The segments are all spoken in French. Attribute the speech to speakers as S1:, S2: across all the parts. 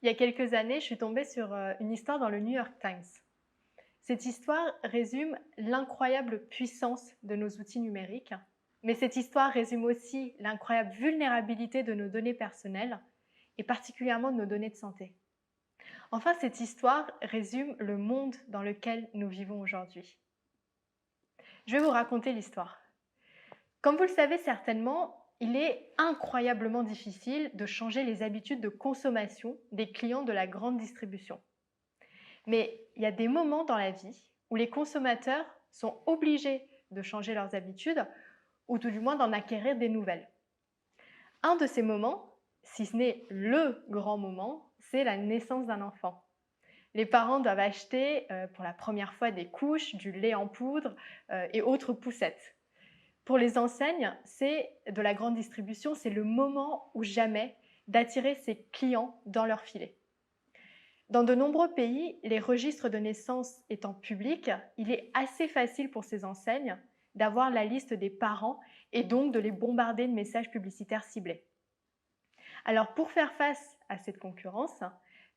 S1: Il y a quelques années, je suis tombée sur une histoire dans le New York Times. Cette histoire résume l'incroyable puissance de nos outils numériques, mais cette histoire résume aussi l'incroyable vulnérabilité de nos données personnelles et particulièrement de nos données de santé. Enfin, cette histoire résume le monde dans lequel nous vivons aujourd'hui. Je vais vous raconter l'histoire. Comme vous le savez certainement, il est incroyablement difficile de changer les habitudes de consommation des clients de la grande distribution. Mais il y a des moments dans la vie où les consommateurs sont obligés de changer leurs habitudes ou tout du moins d'en acquérir des nouvelles. Un de ces moments, si ce n'est le grand moment, c'est la naissance d'un enfant. Les parents doivent acheter pour la première fois des couches, du lait en poudre et autres poussettes. Pour les enseignes, de la grande distribution, c'est le moment ou jamais d'attirer ses clients dans leur filet. Dans de nombreux pays, les registres de naissance étant publics, il est assez facile pour ces enseignes d'avoir la liste des parents et donc de les bombarder de messages publicitaires ciblés. Alors pour faire face à cette concurrence,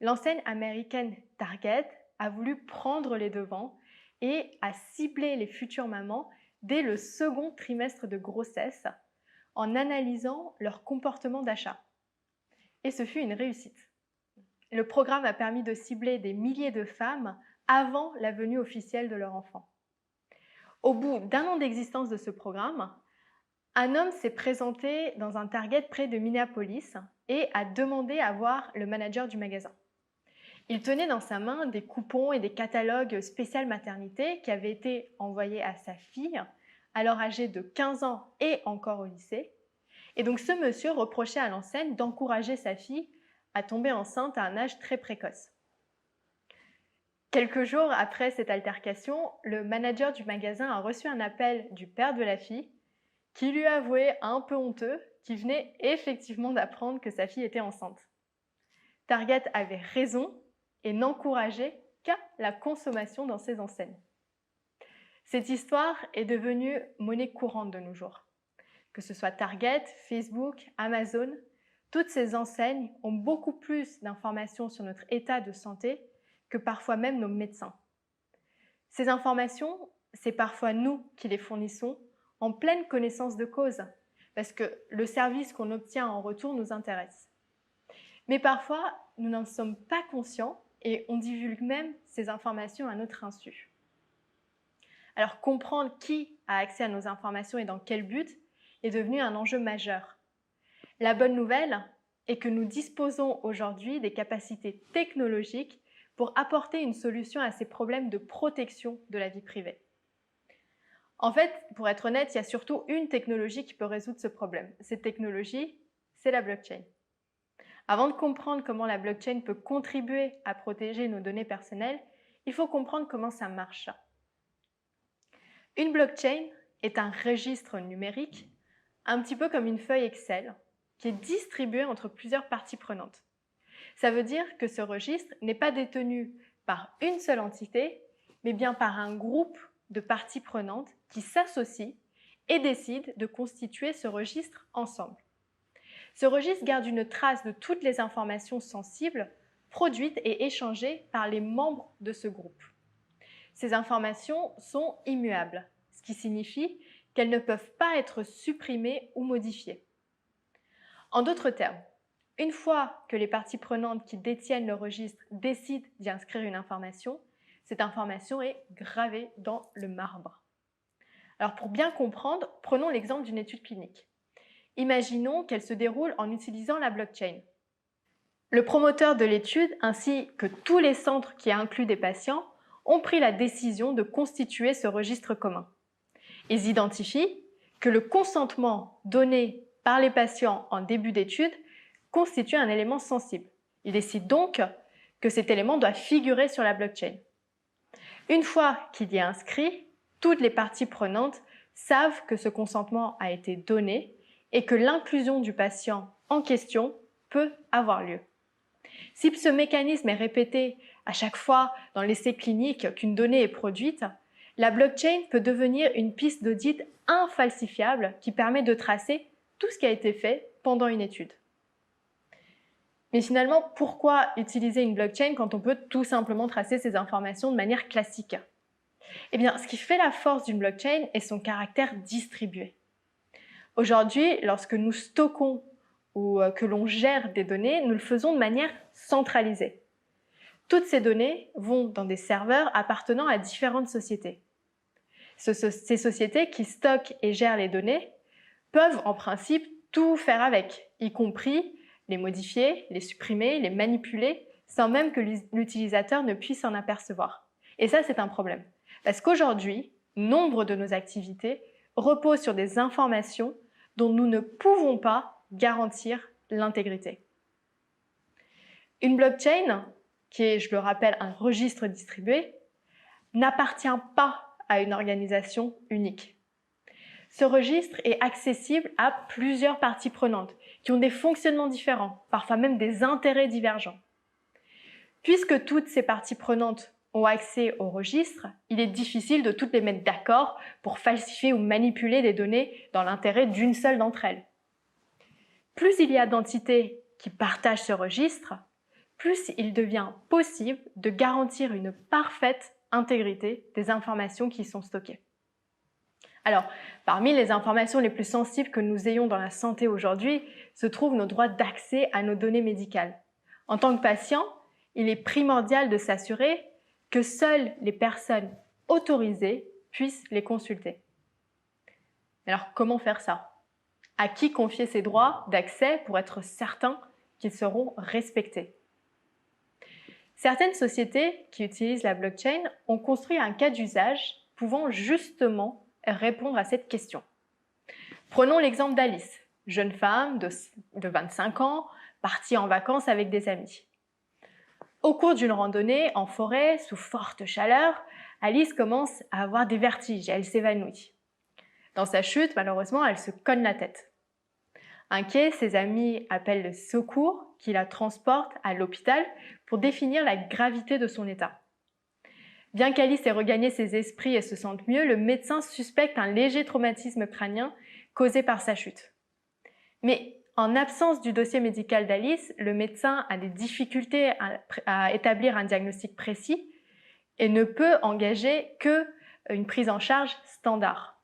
S1: l'enseigne américaine Target a voulu prendre les devants et a ciblé les futures mamans dès le second trimestre de grossesse en analysant leur comportement d'achat. Et ce fut une réussite. Le programme a permis de cibler des milliers de femmes avant la venue officielle de leur enfant. Au bout d'un an d'existence de ce programme, un homme s'est présenté dans un Target près de Minneapolis et a demandé à voir le manager du magasin. Il tenait dans sa main des coupons et des catalogues spécial maternité qui avaient été envoyés à sa fille, alors âgée de 15 ans et encore au lycée. Et donc ce monsieur reprochait à l'enseigne d'encourager sa fille à tomber enceinte à un âge très précoce. Quelques jours après cette altercation, le manager du magasin a reçu un appel du père de la fille qui lui avouait un peu honteux qu'il venait effectivement d'apprendre que sa fille était enceinte. Target avait raison et n'encourageait qu'à la consommation dans ses enseignes. Cette histoire est devenue monnaie courante de nos jours. Que ce soit Target, Facebook, Amazon, toutes ces enseignes ont beaucoup plus d'informations sur notre état de santé que parfois même nos médecins. Ces informations, c'est parfois nous qui les fournissons en pleine connaissance de cause, parce que le service qu'on obtient en retour nous intéresse. Mais parfois, nous n'en sommes pas conscients et on divulgue même ces informations à notre insu. Alors comprendre qui a accès à nos informations et dans quel but est devenu un enjeu majeur. La bonne nouvelle est que nous disposons aujourd'hui des capacités technologiques pour apporter une solution à ces problèmes de protection de la vie privée. En fait, pour être honnête, il y a surtout une technologie qui peut résoudre ce problème. Cette technologie, c'est la blockchain. Avant de comprendre comment la blockchain peut contribuer à protéger nos données personnelles, il faut comprendre comment ça marche. Une blockchain est un registre numérique, un petit peu comme une feuille Excel, qui est distribuée entre plusieurs parties prenantes. Ça veut dire que ce registre n'est pas détenu par une seule entité, mais bien par un groupe de parties prenantes qui s'associent et décident de constituer ce registre ensemble. Ce registre garde une trace de toutes les informations sensibles produites et échangées par les membres de ce groupe. Ces informations sont immuables, ce qui signifie qu'elles ne peuvent pas être supprimées ou modifiées. En d'autres termes, une fois que les parties prenantes qui détiennent le registre décident d'y inscrire une information, cette information est gravée dans le marbre. Alors pour bien comprendre, prenons l'exemple d'une étude clinique. Imaginons qu'elle se déroule en utilisant la blockchain. Le promoteur de l'étude ainsi que tous les centres qui incluent des patients ont pris la décision de constituer ce registre commun. Ils identifient que le consentement donné par les patients en début d'étude constitue un élément sensible. Ils décident donc que cet élément doit figurer sur la blockchain. Une fois qu'il y est inscrit, toutes les parties prenantes savent que ce consentement a été donné et que l'inclusion du patient en question peut avoir lieu. Si ce mécanisme est répété à chaque fois dans l'essai clinique qu'une donnée est produite, la blockchain peut devenir une piste d'audit infalsifiable qui permet de tracer tout ce qui a été fait pendant une étude. Mais finalement, pourquoi utiliser une blockchain quand on peut tout simplement tracer ces informations de manière classique? Eh bien, ce qui fait la force d'une blockchain est son caractère distribué. Aujourd'hui, lorsque nous stockons ou que l'on gère des données, nous le faisons de manière centralisée. Toutes ces données vont dans des serveurs appartenant à différentes sociétés. Ces sociétés qui stockent et gèrent les données peuvent en principe tout faire avec, y compris les modifier, les supprimer, les manipuler, sans même que l'utilisateur ne puisse s'en apercevoir. Et ça, c'est un problème. Parce qu'aujourd'hui, nombre de nos activités reposent sur des informations dont nous ne pouvons pas garantir l'intégrité. Une blockchain, qui est, je le rappelle, un registre distribué, n'appartient pas à une organisation unique. Ce registre est accessible à plusieurs parties prenantes qui ont des fonctionnements différents, parfois même des intérêts divergents. Puisque toutes ces parties prenantes ont accès au registre, il est difficile de toutes les mettre d'accord pour falsifier ou manipuler des données dans l'intérêt d'une seule d'entre elles. Plus il y a d'entités qui partagent ce registre, plus il devient possible de garantir une parfaite intégrité des informations qui y sont stockées. Alors, parmi les informations les plus sensibles que nous ayons dans la santé aujourd'hui, se trouvent nos droits d'accès à nos données médicales. En tant que patient, il est primordial de s'assurer que seules les personnes autorisées puissent les consulter. Alors, comment faire ça? À qui confier ces droits d'accès pour être certain qu'ils seront respectés? Certaines sociétés qui utilisent la blockchain ont construit un cas d'usage pouvant justement répondre à cette question. Prenons l'exemple d'Alice, jeune femme de 25 ans, partie en vacances avec des amis. Au cours d'une randonnée en forêt, sous forte chaleur, Alice commence à avoir des vertiges et elle s'évanouit. Dans sa chute, malheureusement, elle se cogne la tête. Inquiet, ses amis appellent le secours qui la transporte à l'hôpital pour définir la gravité de son état. Bien qu'Alice ait regagné ses esprits et se sente mieux, le médecin suspecte un léger traumatisme crânien causé par sa chute. Mais en absence du dossier médical d'Alice, le médecin a des difficultés à établir un diagnostic précis et ne peut engager qu'une prise en charge standard.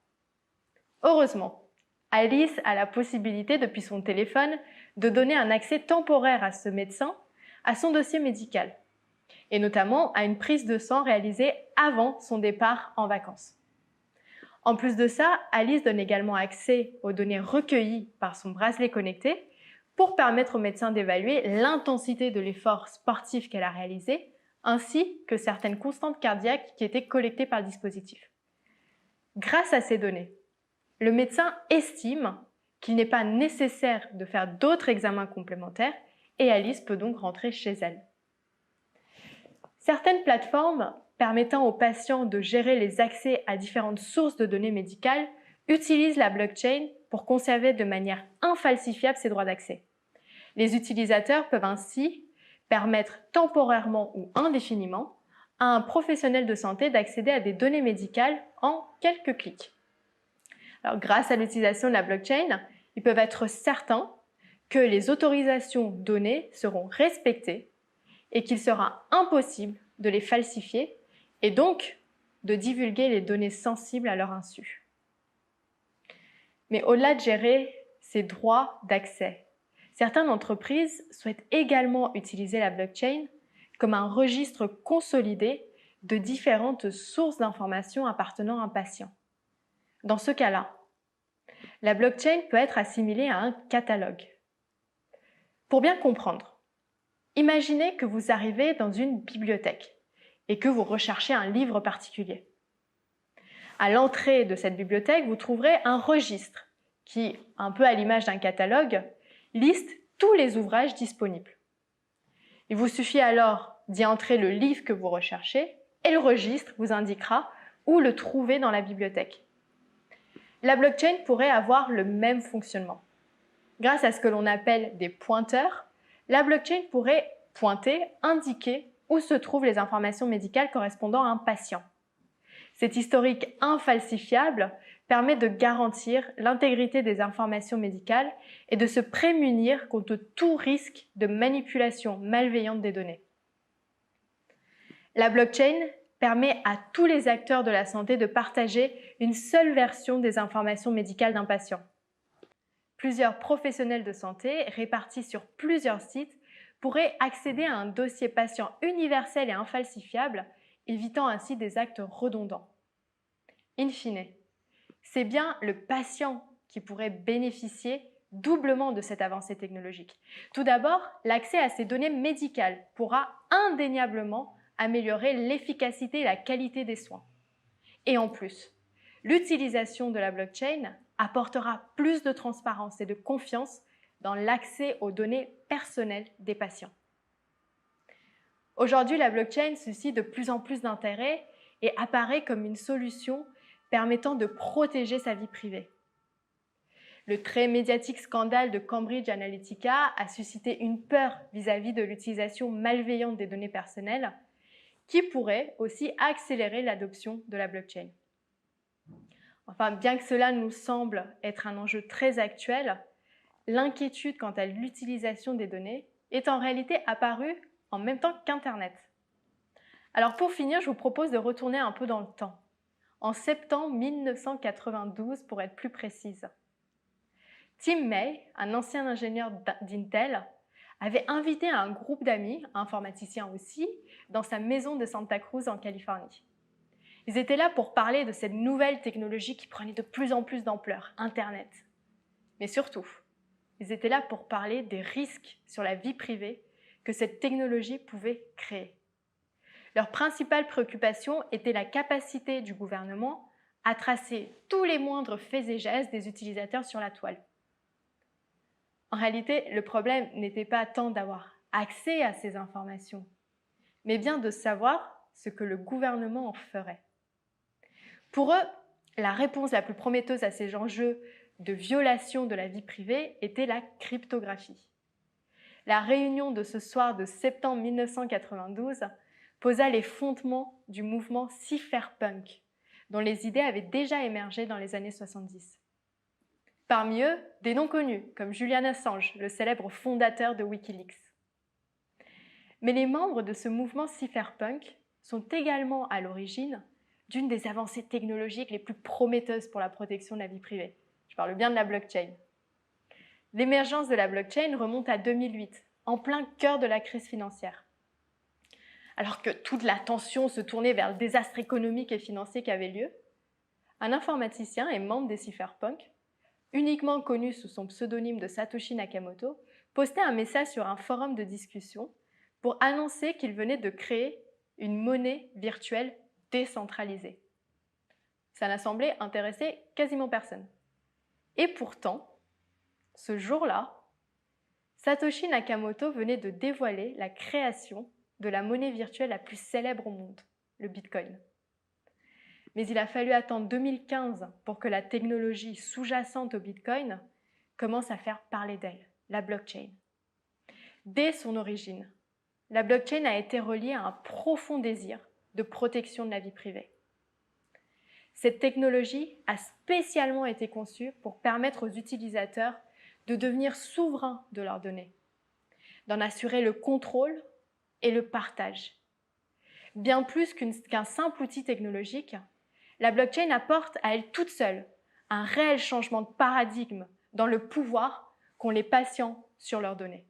S1: Heureusement, Alice a la possibilité, depuis son téléphone, de donner un accès temporaire à ce médecin à son dossier médical, et notamment à une prise de sang réalisée avant son départ en vacances. En plus de ça, Alice donne également accès aux données recueillies par son bracelet connecté pour permettre au médecin d'évaluer l'intensité de l'effort sportif qu'elle a réalisé, ainsi que certaines constantes cardiaques qui étaient collectées par le dispositif. Grâce à ces données, le médecin estime qu'il n'est pas nécessaire de faire d'autres examens complémentaires et Alice peut donc rentrer chez elle. Certaines plateformes permettant aux patients de gérer les accès à différentes sources de données médicales utilisent la blockchain pour conserver de manière infalsifiable ces droits d'accès. Les utilisateurs peuvent ainsi permettre temporairement ou indéfiniment à un professionnel de santé d'accéder à des données médicales en quelques clics. Alors, grâce à l'utilisation de la blockchain, ils peuvent être certains que les autorisations données seront respectées et qu'il sera impossible de les falsifier et donc de divulguer les données sensibles à leur insu. Mais au-delà de gérer ces droits d'accès, certaines entreprises souhaitent également utiliser la blockchain comme un registre consolidé de différentes sources d'informations appartenant à un patient. Dans ce cas-là, la blockchain peut être assimilée à un catalogue. Pour bien comprendre, imaginez que vous arrivez dans une bibliothèque et que vous recherchez un livre particulier. À l'entrée de cette bibliothèque, vous trouverez un registre qui, un peu à l'image d'un catalogue, liste tous les ouvrages disponibles. Il vous suffit alors d'y entrer le livre que vous recherchez et le registre vous indiquera où le trouver dans la bibliothèque. La blockchain pourrait avoir le même fonctionnement. Grâce à ce que l'on appelle des pointeurs, la blockchain pourrait pointer, indiquer où se trouvent les informations médicales correspondant à un patient. Cet historique infalsifiable permet de garantir l'intégrité des informations médicales et de se prémunir contre tout risque de manipulation malveillante des données. La blockchain permet à tous les acteurs de la santé de partager une seule version des informations médicales d'un patient. Plusieurs professionnels de santé répartis sur plusieurs sites pourraient accéder à un dossier patient universel et infalsifiable, évitant ainsi des actes redondants. In fine, c'est bien le patient qui pourrait bénéficier doublement de cette avancée technologique. Tout d'abord, l'accès à ces données médicales pourra indéniablement améliorer l'efficacité et la qualité des soins. Et en plus, l'utilisation de la blockchain apportera plus de transparence et de confiance dans l'accès aux données personnelles des patients. Aujourd'hui, la blockchain suscite de plus en plus d'intérêt et apparaît comme une solution permettant de protéger sa vie privée. Le très médiatique scandale de Cambridge Analytica a suscité une peur vis-à-vis de l'utilisation malveillante des données personnelles qui pourrait aussi accélérer l'adoption de la blockchain. Enfin, bien que cela nous semble être un enjeu très actuel, l'inquiétude quant à l'utilisation des données est en réalité apparue en même temps qu'Internet. Alors pour finir, je vous propose de retourner un peu dans le temps, en septembre 1992 pour être plus précise. Tim May, un ancien ingénieur d'Intel, avait invité un groupe d'amis, informaticiens aussi, dans sa maison de Santa Cruz en Californie. Ils étaient là pour parler de cette nouvelle technologie qui prenait de plus en plus d'ampleur, Internet. Mais surtout, ils étaient là pour parler des risques sur la vie privée que cette technologie pouvait créer. Leur principale préoccupation était la capacité du gouvernement à tracer tous les moindres faits et gestes des utilisateurs sur la toile. En réalité, le problème n'était pas tant d'avoir accès à ces informations, mais bien de savoir ce que le gouvernement en ferait. Pour eux, la réponse la plus prometteuse à ces enjeux de violation de la vie privée était la cryptographie. La réunion de ce soir de septembre 1992 posa les fondements du mouvement cypherpunk, dont les idées avaient déjà émergé dans les années 70. Parmi eux, des noms connus, comme Julian Assange, le célèbre fondateur de Wikileaks. Mais les membres de ce mouvement cypherpunk sont également à l'origine d'une des avancées technologiques les plus prometteuses pour la protection de la vie privée. Je parle bien de la blockchain. L'émergence de la blockchain remonte à 2008, en plein cœur de la crise financière. Alors que toute l'attention se tournait vers le désastre économique et financier qui avait lieu, un informaticien et membre des cypherpunks, uniquement connu sous son pseudonyme de Satoshi Nakamoto, postait un message sur un forum de discussion pour annoncer qu'il venait de créer une monnaie virtuelle décentralisée. Ça n'a semblé intéresser quasiment personne. Et pourtant, ce jour-là, Satoshi Nakamoto venait de dévoiler la création de la monnaie virtuelle la plus célèbre au monde, le Bitcoin. Mais il a fallu attendre 2015 pour que la technologie sous-jacente au Bitcoin commence à faire parler d'elle, la blockchain. Dès son origine, la blockchain a été reliée à un profond désir de protection de la vie privée. Cette technologie a spécialement été conçue pour permettre aux utilisateurs de devenir souverains de leurs données, d'en assurer le contrôle et le partage. Bien plus qu'un simple outil technologique, la blockchain apporte à elle toute seule un réel changement de paradigme dans le pouvoir qu'ont les patients sur leurs données.